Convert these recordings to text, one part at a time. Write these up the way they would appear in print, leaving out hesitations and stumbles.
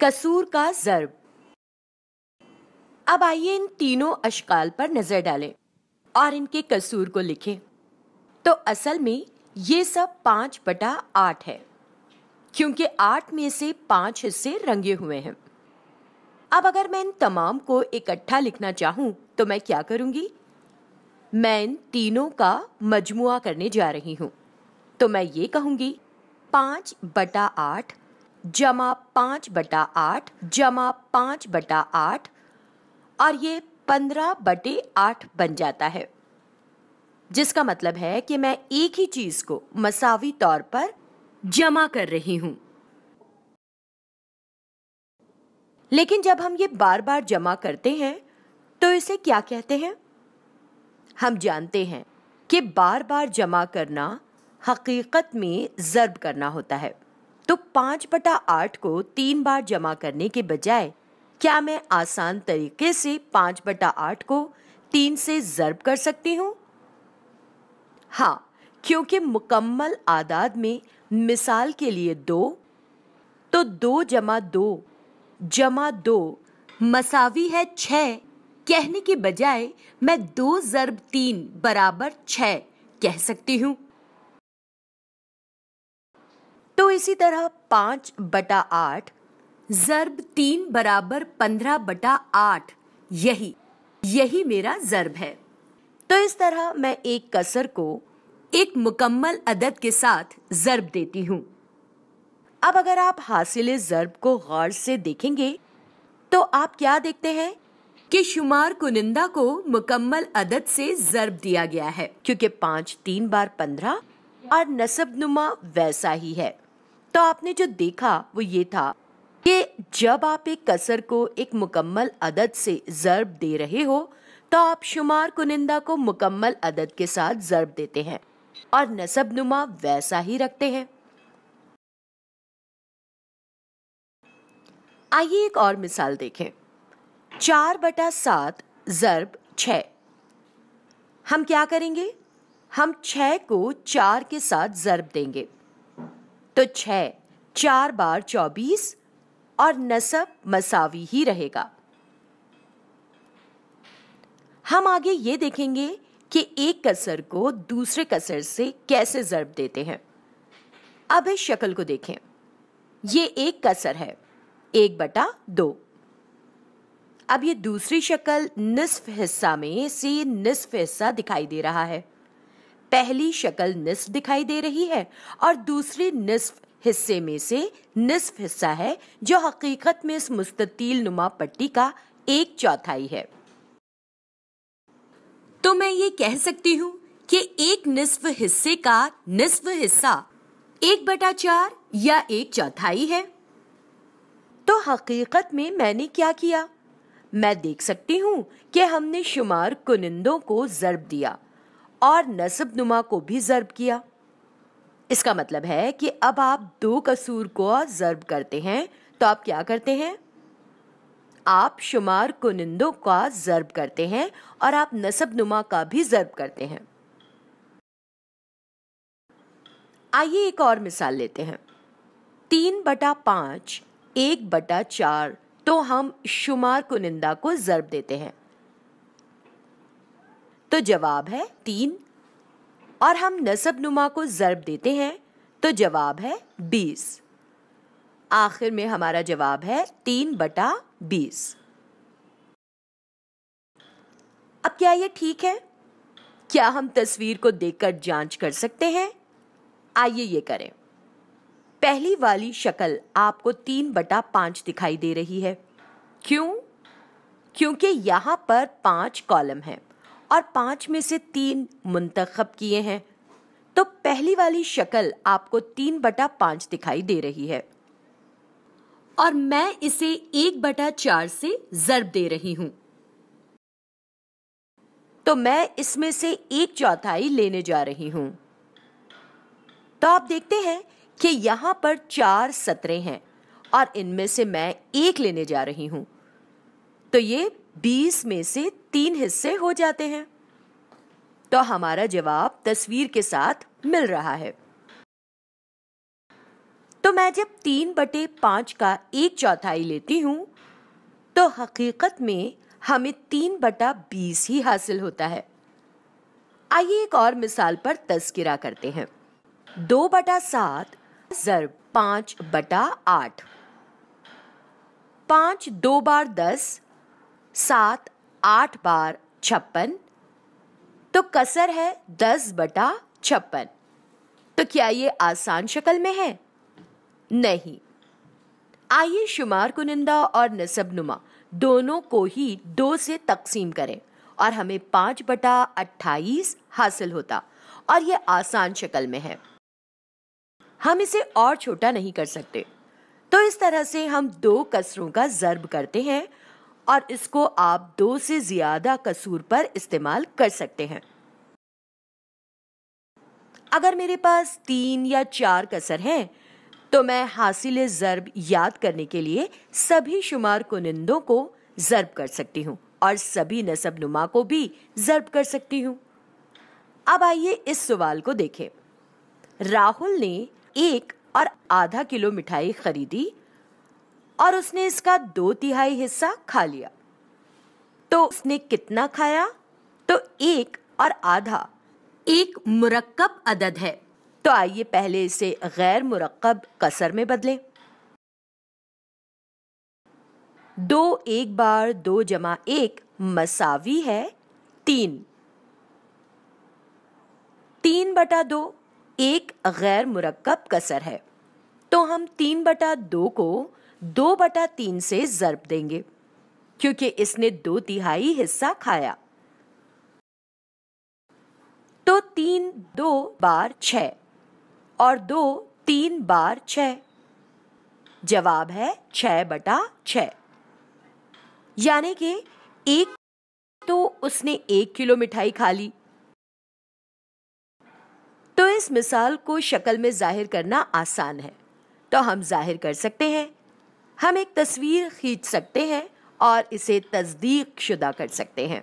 कसूर का ज़र्ब। अब आइए इन तीनों अशकाल पर नजर डालें और इनके कसूर को लिखें। तो असल में ये सब 5/8 है, क्योंकि 8 में से 5 हिस्से रंगे हुए हैं। अब अगर मैं इन तमाम को इकट्ठा लिखना चाहूं तो मैं क्या करूंगी? मैं इन तीनों का मजमुआ करने जा रही हूं। तो मैं ये कहूंगी 5/8 जमा 5/8 जमा 5/8 और ये 15/8 बन जाता है, जिसका मतलब है कि मैं एक ही चीज को मसावी तौर पर जमा कर रही हूं। लेकिन जब हम ये बार बार जमा करते हैं तो इसे क्या कहते हैं? हम जानते हैं कि बार बार जमा करना हकीकत में ज़र्ब करना होता है। तो 5/8 को 3 बार जमा करने के बजाय क्या मैं आसान तरीके से 5/8 को 3 से ज़र्ब कर सकती हूँ? हाँ, क्योंकि मुकम्मल आदाद में मिसाल के लिए 2, तो 2 जमा 2 जमा 2 मसावी है 6 कहने के बजाय मैं 2 ज़र्ब 3 बराबर 6 कह सकती हूँ। तो इसी तरह 5/8 ज़र्ब 3 बराबर 15/8 यही मेरा ज़र्ब है। तो इस तरह मैं एक कसर को एक मुकम्मल अदद के साथ ज़र्ब देती हूँ। अब अगर आप हासिल ज़र्ब को गौर से देखेंगे तो आप क्या देखते हैं कि शुमार कुनिंदा को मुकम्मल अदद से ज़र्ब दिया गया है, क्योंकि 5 3 बार 15 और नसब नुमा वैसा ही है। तो आपने जो देखा वो ये था कि जब आप एक कसर को एक मुकम्मल अदद से ज़र्ब दे रहे हो तो आप शुमार कुनिंदा को मुकम्मल अदद के साथ ज़र्ब देते हैं और नसब नुमा वैसा ही रखते हैं। आइए एक और मिसाल देखें। 4/7 ज़र्ब 6। हम क्या करेंगे? हम 6 को 4 के साथ ज़र्ब देंगे, तो 6 4 बार 24 और नसब मसावी ही रहेगा। हम आगे ये देखेंगे कि एक कसर को दूसरे कसर से कैसे ज़र्ब देते हैं। अब इस शक्ल को देखें। ये एक कसर है 1/2। अब ये दूसरी शक्ल निस्फ हिस्सा में से निस्फ हिस्सा दिखाई दे रहा है। पहली शक्ल निस्फ दिखाई दे रही है और दूसरी निस्फ हिस्से में से निस्फ हिस्सा है, जो हकीकत में इस मुस्ततील नुमा पट्टी का 1/4 है। तो मैं ये कह सकती हूँ कि एक निस्फ हिस्से का निस्फ हिस्सा 1/4 या 1/4 है। तो हकीकत में मैंने क्या किया? मैं देख सकती हूँ कि हमने शुमार कुनिंदों को ज़र्ब दिया और नसब नुमा को भी ज़र्ब किया। इसका मतलब है कि अब आप 2 कसूर को ज़र्ब करते हैं तो आप क्या करते हैं? आप शुमार कुनिंदों का ज़र्ब करते हैं और आप नसब नुमा का भी ज़र्ब करते हैं। आइए एक और मिसाल लेते हैं। 3/5 1/4, तो हम शुमार कुनिंदा को ज़र्ब देते हैं, तो जवाब है 3, और हम नसब नुमा को ज़र्ब देते हैं तो जवाब है 20। आखिर में हमारा जवाब है 3/20। अब क्या ये ठीक है? क्या हम तस्वीर को देखकर जांच कर सकते हैं? आइए ये करें। पहली वाली शक्ल आपको 3/5 दिखाई दे रही है। क्यों? क्योंकि यहाँ पर 5 कॉलम हैं और 5 में से 3 मुंतखब किए हैं, तो पहली वाली शक्ल आपको 3/5 दिखाई दे रही है और मैं इसे 1/4 से ज़र्ब दे रही हूं, तो मैं इसमें से 1/4 लेने जा रही हूं। तो आप देखते हैं कि यहाँ पर 4 सतरें हैं और इनमें से मैं 1 लेने जा रही हूं, तो ये 20 में से 3 हिस्से हो जाते हैं। तो हमारा जवाब तस्वीर के साथ मिल रहा है। तो मैं जब 3/5 का 1/4 लेती हूँ तो हकीकत में हमें 3/20 ही हासिल होता है। आइए एक और मिसाल पर तज़किरा करते हैं। 2/7 ज़र्ब 5/8। 5 2 बार 10, 7 8 बार 56, तो कसर है 10/56। तो क्या ये आसान शक्ल में है? नहीं। आइए शुमार कुनिंदा और नसब नुमा दोनों को ही 2 से तकसीम करें और हमें 5/28 हासिल होता, और ये आसान शक्ल में है। हम इसे और छोटा नहीं कर सकते, तो इस तरह से हम 2 कसरों का ज़र्ब करते हैं और इसको आप 2 से ज्यादा कसूर पर इस्तेमाल कर सकते हैं। अगर मेरे पास 3 या 4 कसर हैं तो मैं हासिल ज़र्ब याद करने के लिए सभी शुमार कुनिंदों को ज़र्ब कर सकती हूँ और सभी नसब नुमा को भी ज़र्ब कर सकती हूँ। अब आइए इस सवाल को देखें। राहुल ने 1.5 किलो मिठाई खरीदी और उसने इसका 2/3 हिस्सा खा लिया। तो उसने कितना खाया? तो 1.5 एक मुरक्कब अदद है, तो आइए पहले इसे गैर मुरक्कब कसर में बदलें। 2 1 बार 2 जमा 1 मसावी है 3। 3/2 एक गैर मुरक्कब कसर है, तो हम 3/2 को 2/3 से ज़र्ब देंगे क्योंकि इसने 2/3 हिस्सा खाया। तो 3 2 बार 6 और 2 3 बार 6। जवाब है 6/6। यानी कि एक तो उसने 1 किलो मिठाई खा ली। तो इस मिसाल को शक्ल में जाहिर करना आसान है, तो हम जाहिर कर सकते हैं। हम एक तस्वीर खींच सकते हैं और इसे तस्दीक शुदा कर सकते हैं।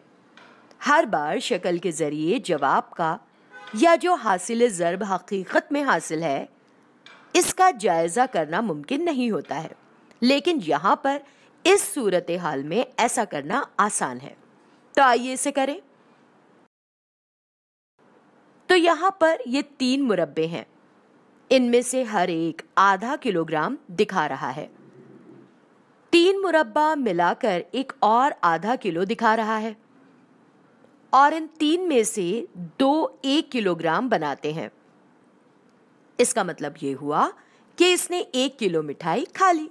हर बार शक्ल के जरिए जवाब का या जो हासिल ज़र्ब हकीकत में हासिल है इसका जायजा करना मुमकिन नहीं होता है, लेकिन यहाँ पर इस सूरत हाल में ऐसा करना आसान है। तो आइए इसे करें। तो यहाँ पर ये 3 मुरब्बे हैं, इनमें से हर एक आधा किलोग्राम दिखा रहा है। 3 मुरब्बा मिलाकर एक और आधा किलो दिखा रहा है और इन 3 में से 2 1 किलोग्राम बनाते हैं। इसका मतलब ये हुआ कि इसने 1 किलो मिठाई खा ली।